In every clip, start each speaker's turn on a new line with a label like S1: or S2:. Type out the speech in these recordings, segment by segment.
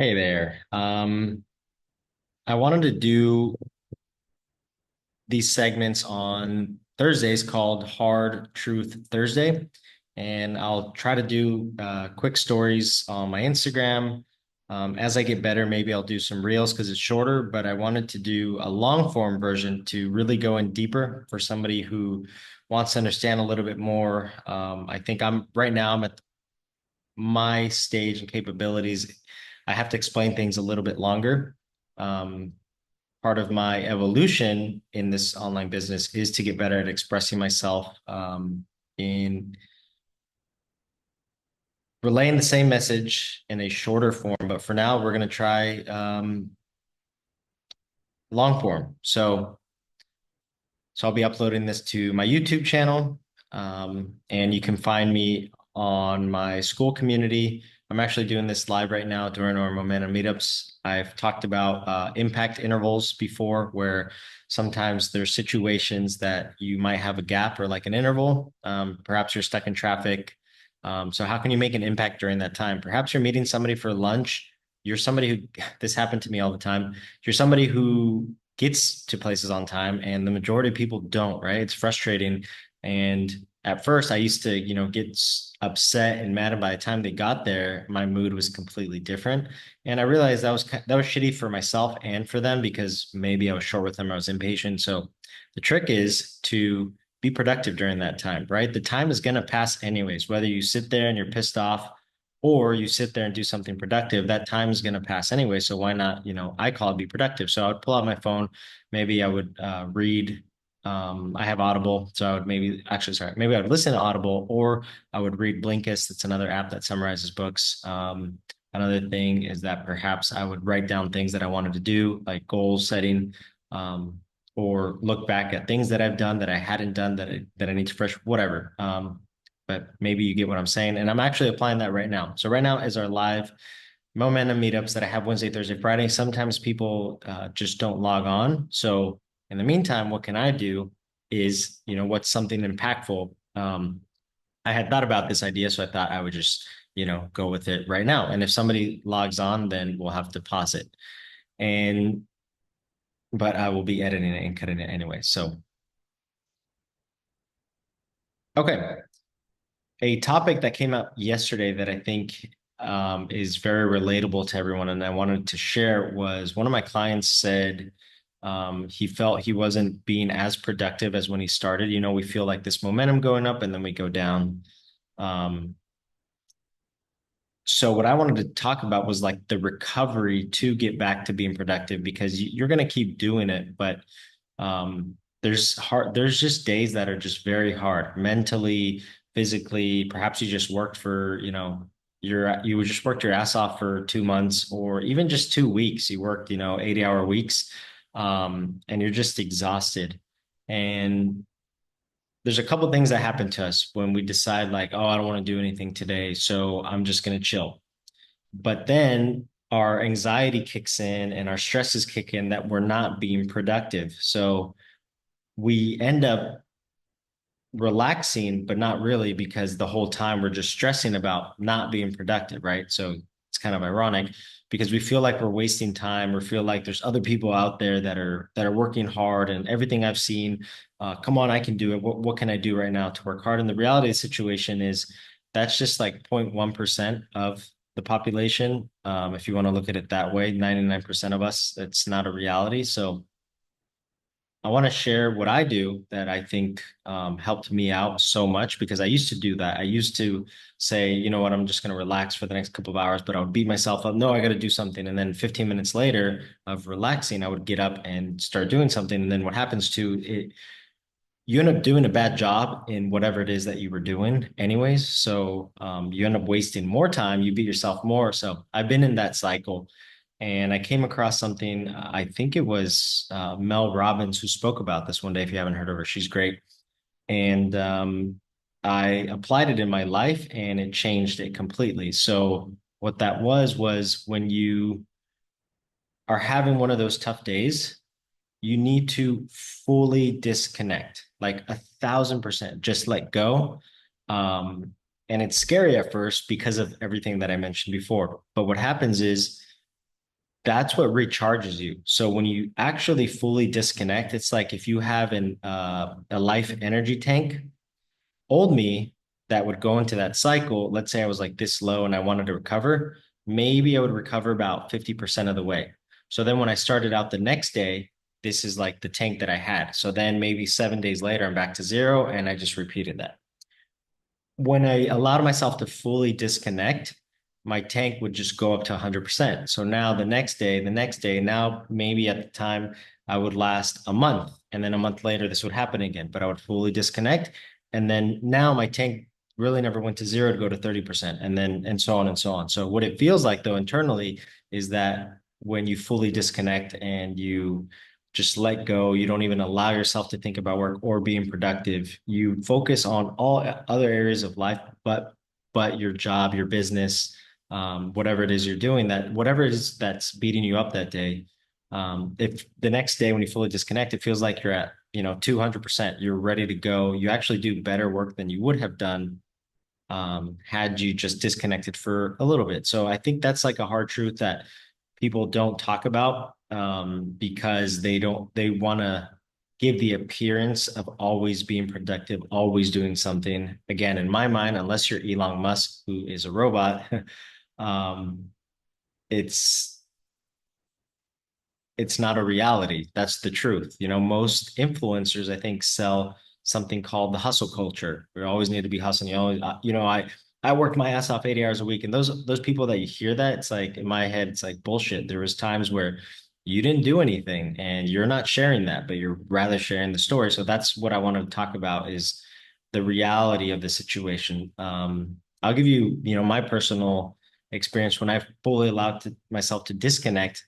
S1: Hey there. I wanted to do these segments on Thursdays called Hard Truth Thursday. And I'll try to do quick stories on my Instagram. As I get better, maybe I'll do some reels because it's shorter, but I wanted to do a long form version to really go in deeper for somebody who wants to understand a little bit more. I think I'm at my stage and capabilities. I have to explain things a little bit longer. Um, Part of my evolution in this online business is to get better at expressing myself in relaying the same message in a shorter form. But for now, we're going to try long form. So I'll be uploading this to my YouTube channel, and you can find me on my school community. I'm actually doing this live right now during our momentum meetups. I've talked about impact intervals before, where sometimes there's situations that you might have a gap or like an interval. Perhaps you're stuck in traffic. So how can you make an impact during that time? Perhaps you're meeting somebody for lunch. You're somebody who, this happened to me all the time. You're somebody who gets to places on time and the majority of people don't, right? It's frustrating. And at first I used to, get upset and mad, and by the time they got there, my mood was completely different. And I realized that was shitty for myself and for them because maybe I was short with them, I was impatient. So the trick is to be productive during that time, right? The time is going to pass anyways, whether you sit there and you're pissed off or you sit there and do something productive, that time is going to pass anyway. So why not, I call it be productive. So I would pull out my phone. Maybe I would read. I have Audible. So I would maybe I would listen to Audible or I would read Blinkist. It's another app that summarizes books. Another thing is that perhaps I would write down things that I wanted to do, like goal setting, or look back at things that I've done that I hadn't done that I need to fresh, whatever. But maybe you get what I'm saying. And I'm actually applying that right now. So right now is our live momentum meetups that I have Wednesday, Thursday, Friday. Sometimes people just don't log on. So in the meantime, what can I do is, what's something impactful? I had thought about this idea, so I thought I would just, go with it right now. And if somebody logs on, then we'll have to pause it. And but I will be editing it and cutting it anyway. So okay. A topic that came up yesterday that I think is very relatable to everyone, and I wanted to share was one of my clients said he felt he wasn't being as productive as when he started. We feel like this momentum going up and then we go down. Um, so what I wanted to talk about was like the recovery to get back to being productive because you're going to keep doing it, but there's just days that are just very hard mentally, physically. Perhaps you just worked for, you just worked your ass off for 2 months or even just 2 weeks. You worked, 80-hour weeks, and you're just exhausted. And there's a couple things that happen to us when we decide like, oh, I don't want to do anything today, so I'm just going to chill. But then our anxiety kicks in and our stresses kick in that we're not being productive. So we end up relaxing, but not really because the whole time we're just stressing about not being productive, right? So it's kind of ironic because we feel like we're wasting time or feel like there's other people out there that are working hard and everything I've seen, come on, I can do it. What can I do right now to work hard? And the reality of the situation is that's just like 0.1% of the population. If you want to look at it that way, 99% of us, it's not a reality. So I want to share what I do that I think helped me out so much because I used to do that. I used to say, you know what, I'm just going to relax for the next couple of hours, but I would beat myself up. No, I got to do something. And then 15 minutes later of relaxing, I would get up and start doing something. And then what happens to it, you end up doing a bad job in whatever it is that you were doing anyways. So you end up wasting more time, you beat yourself more. So I've been in that cycle and I came across something, I think it was Mel Robbins who spoke about this one day. If you haven't heard of her, she's great. And I applied it in my life and it changed it completely. So what that was when you are having one of those tough days, you need to fully disconnect, like 1,000%, just let go. And it's scary at first because of everything that I mentioned before. But what happens is that's what recharges you. So when you actually fully disconnect, it's like if you have a life energy tank. Old me that would go into that cycle, let's say I was like this low and I wanted to recover, maybe I would recover about 50% of the way. So then when I started out the next day, this is like the tank that I had. So then maybe 7 days later, I'm back to zero and I just repeated that. When I allowed myself to fully disconnect, my tank would just go up to 100%. So now the next day, now maybe at the time I would last a month. And then a month later, this would happen again, but I would fully disconnect. And then now my tank really never went to zero to go to 30%. And then, and so on and so on. So what it feels like though internally is that when you fully disconnect and you just let go. You don't even allow yourself to think about work or being productive. You focus on all other areas of life, but your job, your business, whatever it is you're doing, that whatever it is that's beating you up that day. If the next day when you fully disconnect, it feels like you're at 200%. You're ready to go. You actually do better work than you would have done had you just disconnected for a little bit. So I think that's like a hard truth that people don't talk about because they want to give the appearance of always being productive, always doing something. Again, in my mind, unless you're Elon Musk, who is a robot, um, it's it's not a reality. That's the truth. Most influencers, I think, sell something called the hustle culture. We always need to be hustling. I worked my ass off 80 hours a week, and those people that you hear that, it's like in my head, it's like bullshit. There was times where you didn't do anything, and you're not sharing that, but you're rather sharing the story. So that's what I want to talk about is the reality of the situation. I'll give you, my personal experience when I fully allowed myself to disconnect.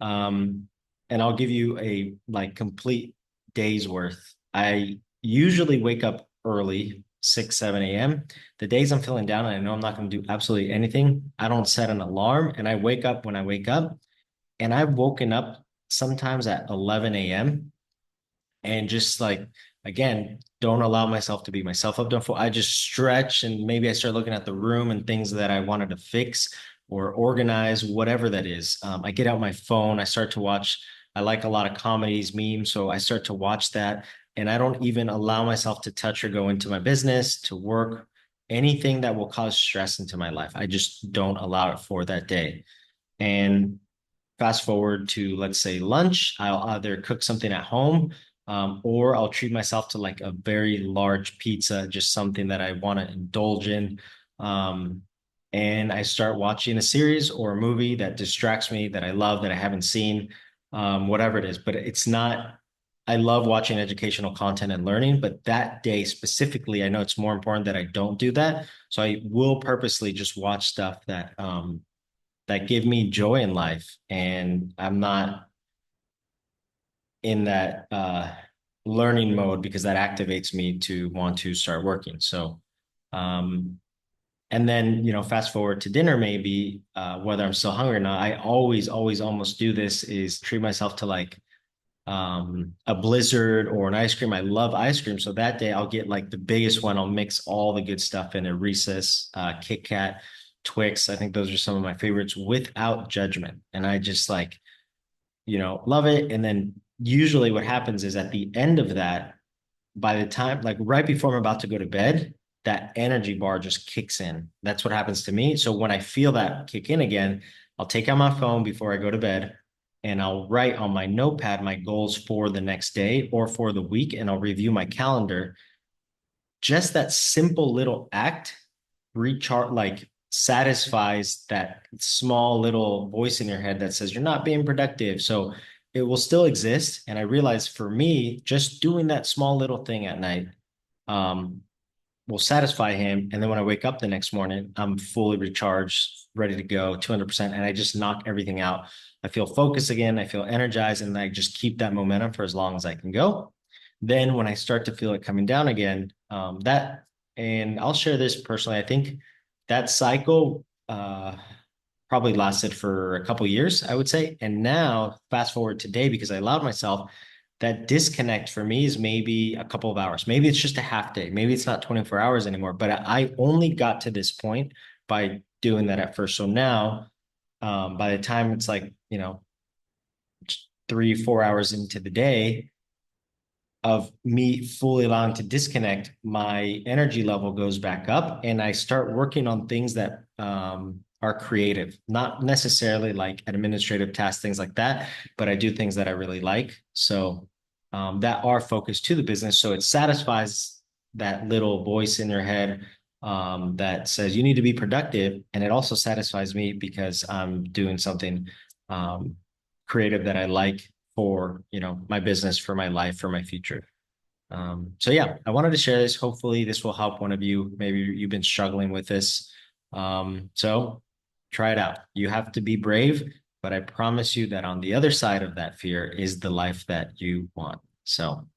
S1: Um, and I'll give you a like complete day's worth. I usually wake up early, 6, 7 a.m. The days I'm feeling down and I know I'm not going to do absolutely anything, I don't set an alarm and I wake up when I wake up. And I've woken up sometimes at 11 a.m. and just like, again, don't allow myself to beat myself up. Don't. I just stretch and maybe I start looking at the room and things that I wanted to fix or organize, whatever that is. I get out my phone. I start to watch. I like a lot of comedies, memes, so I start to watch that, and I don't even allow myself to touch or go into my business, to work, anything that will cause stress into my life. I just don't allow it for that day. And fast forward to, let's say, lunch, I'll either cook something at home, or I'll treat myself to like a very large pizza, just something that I want to indulge in. Um, and I start watching a series or a movie that distracts me, that I love, that I haven't seen, whatever it is. But it's not, I love watching educational content and learning, but that day specifically, I know it's more important that I don't do that. So I will purposely just watch stuff that give me joy in life. And I'm not in that learning mode because that activates me to want to start working. So, and then, fast forward to dinner, maybe whether I'm still hungry or not, I always, always almost do this is treat myself to like a blizzard or an ice cream. I love ice cream. So that day I'll get like the biggest one. I'll mix all the good stuff in a Reese's, Kit Kat, Twix. I think those are some of my favorites without judgment. And I just like, love it. And then usually what happens is at the end of that, by the time, like right before I'm about to go to bed, that energy bar just kicks in. That's what happens to me. So when I feel that kick in again, I'll take out my phone before I go to bed and I'll write on my notepad my goals for the next day or for the week, and I'll review my calendar. Just that simple little act recharge, like satisfies that small little voice in your head that says you're not being productive. So it will still exist. And I realize for me, just doing that small little thing at night um, will satisfy him. And then when I wake up the next morning, I'm fully recharged, ready to go, 200%. And I just knock everything out. I feel focused again. I feel energized, and I just keep that momentum for as long as I can go. Then when I start to feel it coming down again, and I'll share this personally, I think that cycle probably lasted for a couple years, I would say. And now, fast forward today, because I allowed myself, that disconnect for me is maybe a couple of hours. Maybe it's just a half day. Maybe it's not 24 hours anymore. But I only got to this point by doing that at first. So now by the time it's like, 3, 4 hours into the day of me fully allowing to disconnect, my energy level goes back up and I start working on things that are creative, not necessarily like administrative tasks, things like that, but I do things that I really like. So that are focused to the business. So it satisfies that little voice in your head that says you need to be productive. And it also satisfies me because I'm doing something um, creative that I like for, my business, for my life, for my future. So yeah, I wanted to share this. Hopefully this will help one of you. Maybe you've been struggling with this. So try it out. You have to be brave, but I promise you that on the other side of that fear is the life that you want. So